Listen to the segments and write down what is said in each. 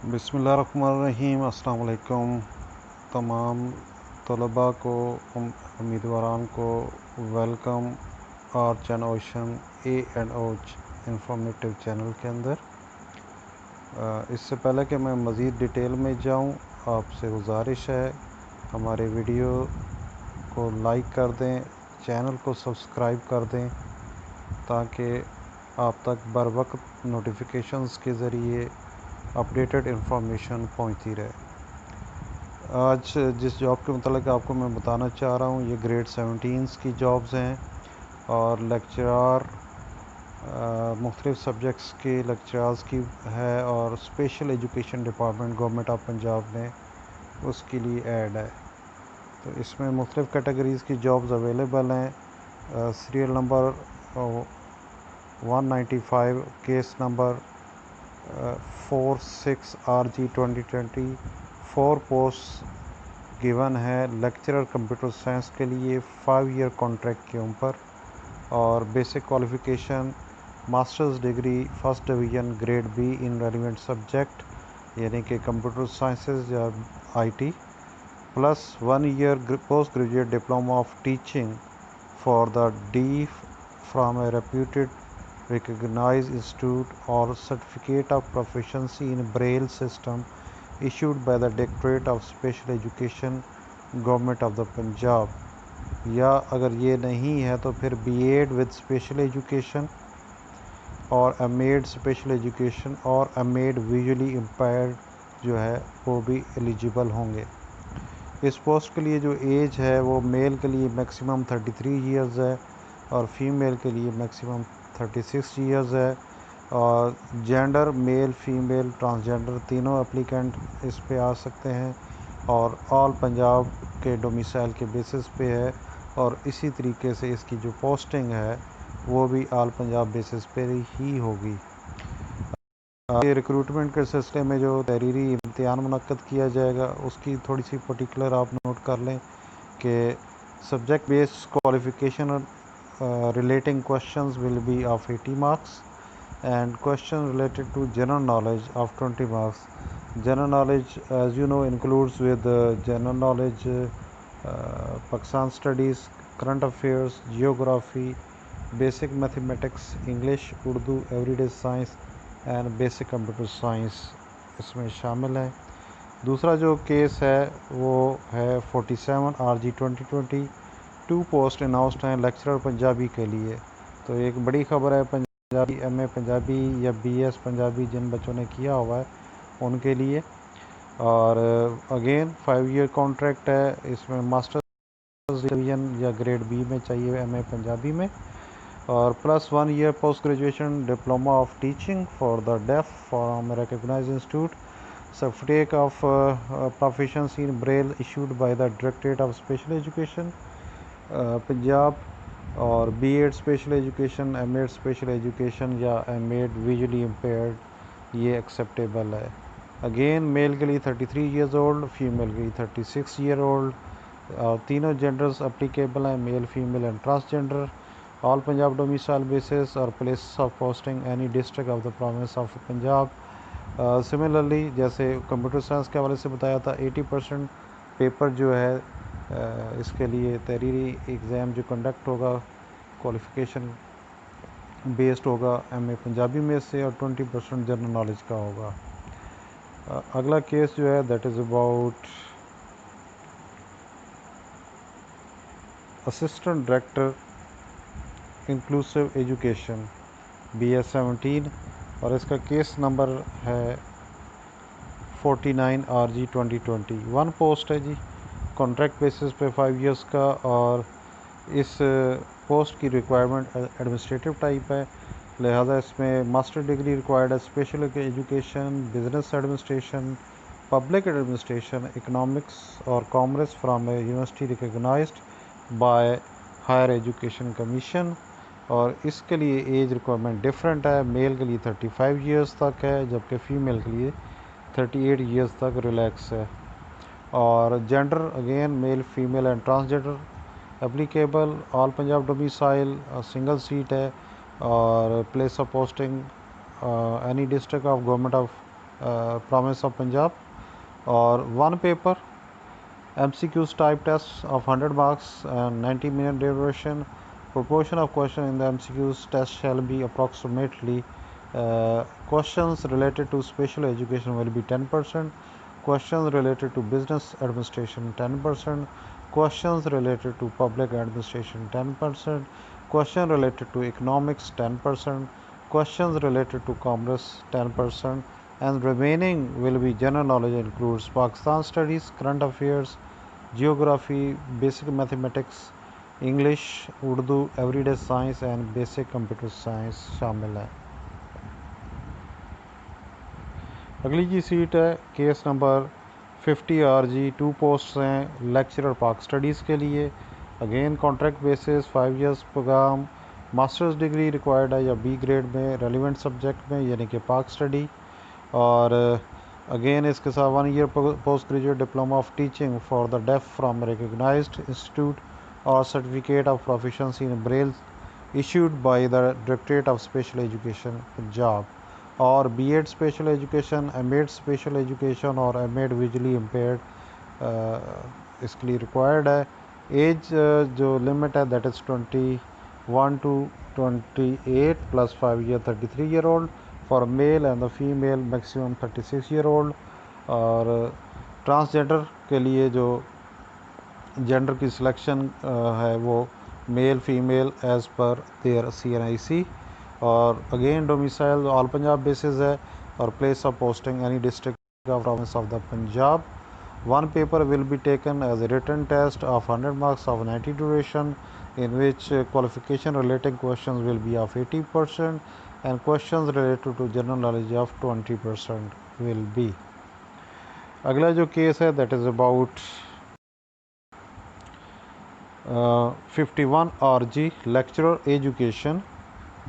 बिस्मिल्लाहिर्रहमानिर्रहीम। अस्सलाम वालेकुम तमाम तलबा को, उम्मीदवारान को welcome arch and ocean a and ओच इंफॉर्मेटिव चैनल के अंदर। इससे पहले कि मैं मज़ीद डिटेल में जाऊं, आपसे गुजारिश है हमारे वीडियो को लाइक कर दें, चैनल को सब्सक्राइब कर दें ताकि आप तक बर वक्त नोटिफिकेशंस के ज़रिए अपडेटेड इंफॉर्मेशन पहुंचती रहे। आज जिस जॉब के मतलब आपको मैं बताना चाह रहा हूं, ये ग्रेड 17 की जॉब्स हैं और लेक्चरार मुख्तलिफ़ सब्जेक्ट्स के लेक्चरार्स की है और special education department government of Punjab ने उसके लिए ऐड है। तो इसमें मुख्तलिफ़ कैटेगरीज़ की जॉब्स अवेलेबल हैं। Serial number 195, case number 46RG 2020, 4 post given है लेक्चरर कंप्यूटर साइंस के लिए 5 ईयर कॉन्ट्रैक्ट के ऊपर और basic qualification masters degree first division grade B in relevant subject यानी कि कंप्यूटर साइंसेज या IT plus 1 year post graduate diploma of teaching for the D from A reputed recognized institute or certificate of proficiency in braille system issued by the Directorate of Special Education Government of the Punjab। या अगर ये नहीं है तो फिर BEd with special education और MEd special education और MEd visually impaired जो है वो भी एलिजिबल होंगे। इस पोस्ट के लिए जो एज है वो मेल के लिए मैक्सिमम 33 इयर्स है और फीमेल के लिए मैक्सिमम 36 इयर्स है। और जेंडर मेल फीमेल ट्रांसजेंडर तीनों एप्लीकेंट इस पे आ सकते हैं और ऑल पंजाब के डोमिसाइल के बेसिस पे है और इसी तरीके से इसकी जो पोस्टिंग है वो भी ऑल पंजाब बेसिस पे ही होगी। ये रिक्रूटमेंट के सिलसिले में जो तहरीरी इम्तिहान मुनक्कद किया जाएगा उसकी थोड़ी सी पर्टिकुलर आप नोट कर लें कि subject based qualification relating questions will be of 80 marks and questions related to general knowledge of 20 marks. General knowledge, as you know, includes with general knowledge, Pakistan studies, current affairs, geography, basic mathematics, English, Urdu, everyday science and basic computer science इसमें शामिल है। दूसरा जो case है वो है 47 RG 2020, 2 post announced हैं lecturer Punjabi के लिए। तो एक बड़ी ख़बर है पंजाबी एमए पंजाबी या बीएस पंजाबी जिन बच्चों ने किया हुआ है उनके लिए। और अगेन 5 ईयर कॉन्ट्रैक्ट है, इसमें मास्टर्स डिवीज़न या ग्रेड बी में चाहिए एमए पंजाबी में और plus 1 year post graduation diploma of teaching for the deaf from recognised institute, certificate of proficiency in braille issued by the directorate of special education Punjab और BEd special education, MEd special education या MEd visually impaired ये acceptable है। Again male के लिए 33 years old, female के लिए 36 year old और तीनों जेंडर्स अप्लीकेबल हैं, male female and transgender. All Punjab domicile basis और place of posting any district of the province of Punjab. Similarly जैसे कंप्यूटर साइंस के हवाले से बताया था 80% पेपर जो है इसके लिए तहरीरी एग्ज़ाम जो कंडक्ट होगा क्वालिफ़िकेशन बेस्ड होगा एमए पंजाबी में से और 20% जनरल नॉलेज का होगा। अगला केस जो है that is about assistant director inclusive education BS 17 और इसका केस नंबर है 49 RG 2020। 1 पोस्ट है जी, कॉन्ट्रैक्ट बेसिस पे 5 इयर्स का और इस पोस्ट की रिक्वायरमेंट एडमिनिस्ट्रेटिव टाइप है, लिहाजा इसमें मास्टर डिग्री रिक्वायर्ड है, special education, business administration, public administration, economics और commerce from a university recognised by higher education commission. और इसके लिए एज रिक्वायरमेंट डिफरेंट है, मेल के लिए 35 इयर्स तक है जबकि फ़ीमेल के लिए 38 इयर्स तक रिलैक्स है। और gender again mail female and transgender applicable, all Punjab domicile, single seat है और place of posting any district of government of promise of Punjab, और 1 paper MCQs type tests of 100 marks and 90-minute duration. Proportion of question in the MCQs test shall be approximately questions related to special education will be 10%, questions related to business administration 10%, questions related to public administration 10%, question related to economics 10%, questions related to commerce 10%, and remaining will be general knowledge, includes Pakistan studies, current affairs, geography, basic mathematics, English, Urdu, everyday science and basic computer science शामिल है। अगली जी seat है case number 50 RG। 2 post हैं lecturer Pak studies के लिए। Again contract basis, 5 years program, master's degree required है या बी ग्रेड में रेलिवेंट सब्जेक्ट में, यानी कि पाक स्टडी। और अगेन इसके साथ 1 year post graduate diploma of teaching for the deaf from recognised institute or certificate of proficiency in Braille issued by the Directorate of Special Education Punjab, or B.Ed Special Education, M.Ed Special Education और M.Ed Visually Impaired इसके लिए required है। As जो limit है that is 21 to 28 plus 5 year 33 year old for male and the female maximum 36 year old. और transgender के लिए जो जेंडर की सिलेक्शन है वो मेल फीमेल एज़ पर देयर CNIC। और again domicile all Punjab basis है और place of posting any district of province of the Punjab. 1 paper will be taken as a written test of 100 marks of 90 duration, in which qualification relating questions will be of 80% and questions related to general knowledge of 20% will be। अगला जो case है that is about 51 RG lecturer education,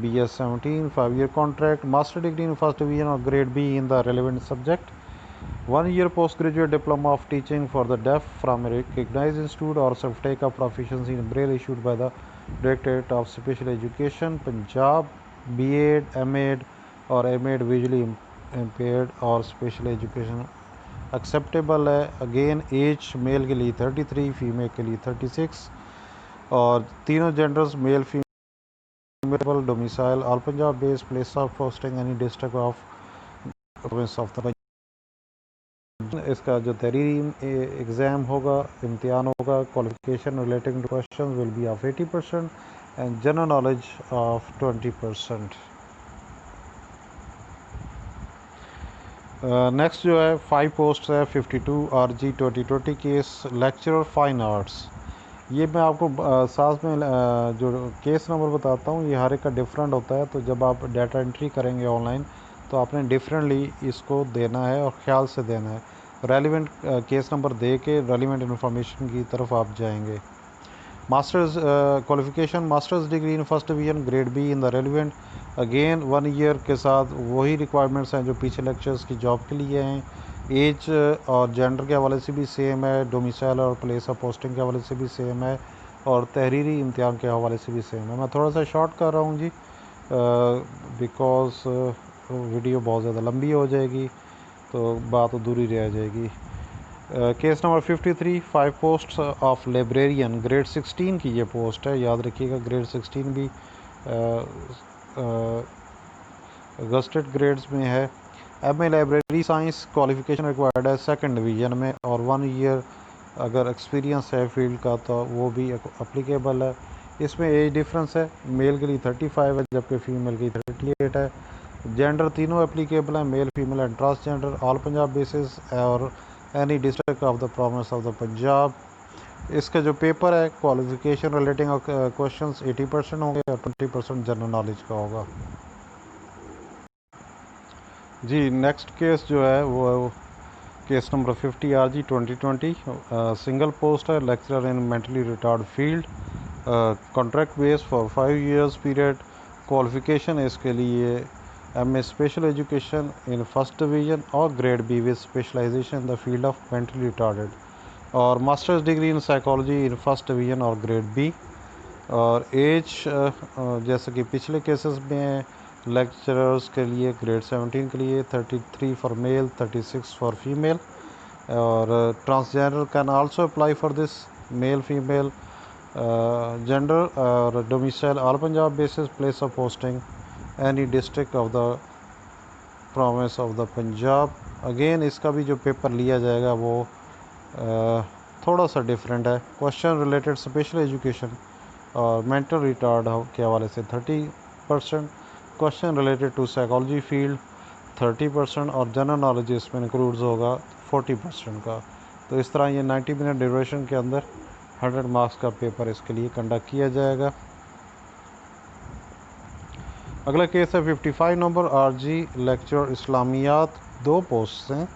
BS 17, 5-year contract, master degree in first division or grade B in the relevant subject, 1 year postgraduate diploma of teaching for the deaf from a recognized institute or certificate of proficiency in Braille issued by the Directorate of Special Education Punjab, B.Ed, M.Ed और M.Ed visually impaired और special education acceptable है। Again age male के लिए 33, female के लिए 36 और तीनों genders male female, domicile all Punjab base, place of posting any district of province of the. इसका जो तहरीरी एग्ज़ाम होगा, इम्तिहान होगा, qualification relating to question will be of 80% and general knowledge of 20%। Next जो है 5 पोस्ट है 52 RG 2020 case lecturer fine arts. ये मैं आपको साथ में जो केस नंबर बताता हूँ ये हर एक का डिफरेंट होता है, तो जब आप डाटा एंट्री करेंगे ऑनलाइन तो आपने डिफरेंटली इसको देना है और ख्याल से देना है। रेलिवेंट केस नंबर दे के रेलिवेंट इन्फॉर्मेशन की तरफ आप जाएंगे। Masters qualification, masters degree in first division grade B in the relevant. Again 1 year के साथ वही रिक्वायरमेंट्स हैं जो पीछे लेक्चर्स की जॉब के लिए हैं। एज और जेंडर के हवाले से भी सेम है, डोमिसाइल और प्लेस ऑफ पोस्टिंग के हवाले से भी सेम है और तहरीरी इम्तिहान के हवाले से भी सेम है। मैं थोड़ा सा शॉर्ट कर रहा हूँ जी बिकॉज वीडियो बहुत ज़्यादा लंबी हो जाएगी तो बात अधूरी रह जाएगी। Case number 53 5 post of librarian grade 16 की ये पोस्ट है, याद रखिएगा ग्रेड 16 भी गस्टेड ग्रेड्स में है। MA library science qualification required है 2nd डिवीज़न में और 1 ईयर अगर एक्सपीरियंस है फील्ड का तो वो भी अप्लीकेबल है। इसमें एज डिफरेंस है, मेल के लिए 35 है जबकि फ़ीमेल की 38 है। जेंडर तीनों एप्लीकेबल हैं, male female and transgender, all Punjab basis और any district of the province of the Punjab. इसका जो पेपर है क्वालिफिकेशन रिलेटिंग क्वेश्चंस 80% होंगे और 20% जनरल नॉलेज का होगा जी। नेक्स्ट केस जो है वो case number 50 RG 2020 single post है lecturer in mentally retard field, contract base for 5 years period. Qualification इसके लिए MA special education in first division और grade B with specialisation in the field of mentally retarded और masters degree in psychology in first division और grade B। और age जैसे कि पिछले cases में लेक्चरर्स के लिए ग्रेड 17 के लिए 33 फॉर मेल, 36 फॉर फीमेल। और transgender can also apply for this, male female gender और domicile all Punjab basis, place of posting any district of the province of the Punjab. Again इसका भी जो पेपर लिया जाएगा वो थोड़ा सा डिफरेंट है। क्वेश्चन रिलेटेड स्पेशल एजुकेशन और मेंटल रिटार्ड के हवाले से 30%, question related to psychology field 30% और जनरल नॉलेज इसमें इंक्लूड्स होगा 40% का। तो इस तरह ये 90 मिनट ड्यूरेशन के अंदर 100 मार्क्स का पेपर इसके लिए कंडक्ट किया जाएगा। अगला केस है 55 नंबर आरजी लेक्चर इस्लामियात, 2 पोस्ट हैं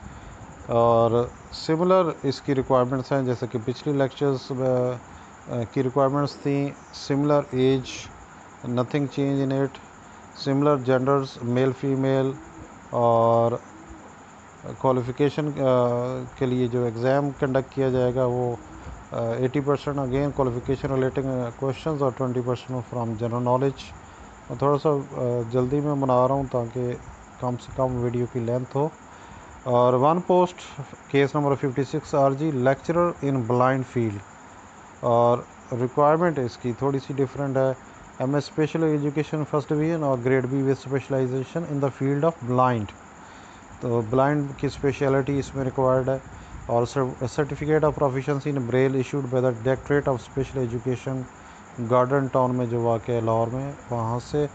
और सिमिलर इसकी रिक्वायरमेंट्स हैं जैसे कि पिछली लेक्चर्स की रिक्वायरमेंट्स थी। Similar age, nothing change in it, similar genders male female और क्वालिफ़िकेशन के लिए जो एग्ज़ाम कंडक्ट किया जाएगा वो 80% अगेन क्वालिफ़िकेशन रिलेटिंग क्वेश्चंस और 20% फ्रॉम जनरल नॉलेज। और थोड़ा सा जल्दी में बना रहा हूँ ताकि कम से कम वीडियो की लेंथ हो। और 1 post case number 56 RG lecturer in blind field और रिक्वायरमेंट इसकी थोड़ी सी डिफरेंट है। MS special education first division और grade B with specialisation in the field of blind. तो ब्लाइंड की स्पेशलिटी इसमें रिक्वायर्ड है। और certificate of proficiency in braille issued by the directorate of special education garden town में जो वाक़ है लाहौर में, वहाँ से,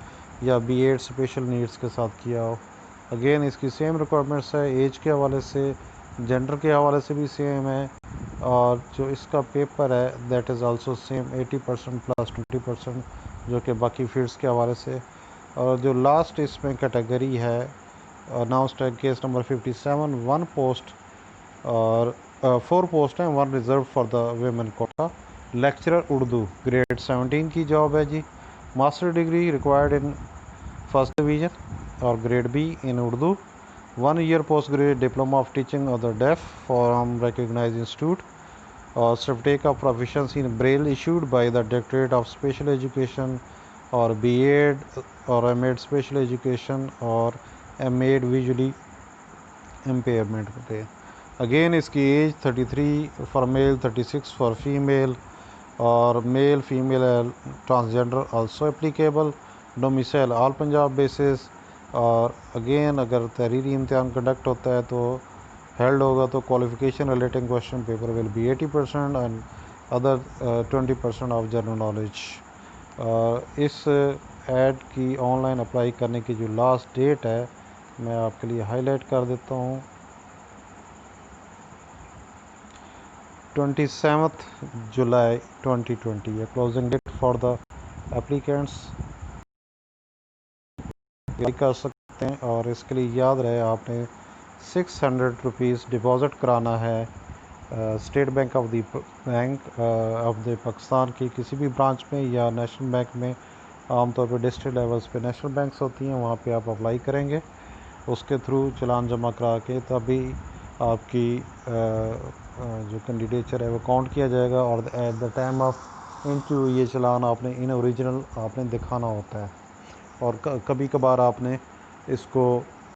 या बीएड स्पेशल नीड्स के साथ किया हो। अगेन इसकी सेम रिक्वायरमेंट्स है, एज के हवाले से, जेंडर के हवाले से भी सेम है। और जो इसका पेपर है that is also same 80% plus 20% जो कि बाकी फील्ड्स के हवाले से। और जो लास्ट इसमें कैटेगरी है अनाउंस्ड है केस नंबर 57, 1 पोस्ट और 4 पोस्ट हैं, 1 reserve for the women quota. Lecturer Urdu grade 17 की जॉब है जी। Master degree required in first division और grade B in Urdu. 1 year post graduate diploma of teaching of the deaf from recognised institute और certificate of proficiency in braille issued by the directorate of special education और BEd और MEd special education और MEd visually impairment पे। Again इसकी age 33 for male, 36 for female और male female transgender also applicable. Domicile all Punjab basis. और again अगर तहरीरी इम्तिहान conduct होता है तो हेल्ड होगा तो qualification relating question paper will B 80% and other 20% of general knowledge. इस ऐड की ऑनलाइन अप्लाई करने की जो लास्ट डेट है मैं आपके लिए हाईलाइट कर देता हूँ, 27 जुलाई 2020 है closing date for the applicants कर सकते हैं। और इसके लिए याद रहे आपने 600 रुपीज़ डिपॉज़िट कराना है state bank of the Pakistan की किसी भी ब्रांच में या नेशनल बैंक में। आमतौर पर डिस्ट्रिक्ट लेवल्स पे नेशनल बैंक्स होती हैं, वहाँ पे आप अप्लाई करेंगे, उसके थ्रू चलान जमा करा के तभी आपकी जो कैंडिडेचर है वो काउंट किया जाएगा। और at the time of interview ये चलान आपने इन ओरिजिनल आपने दिखाना होता है। और कभी कभार आपने इसको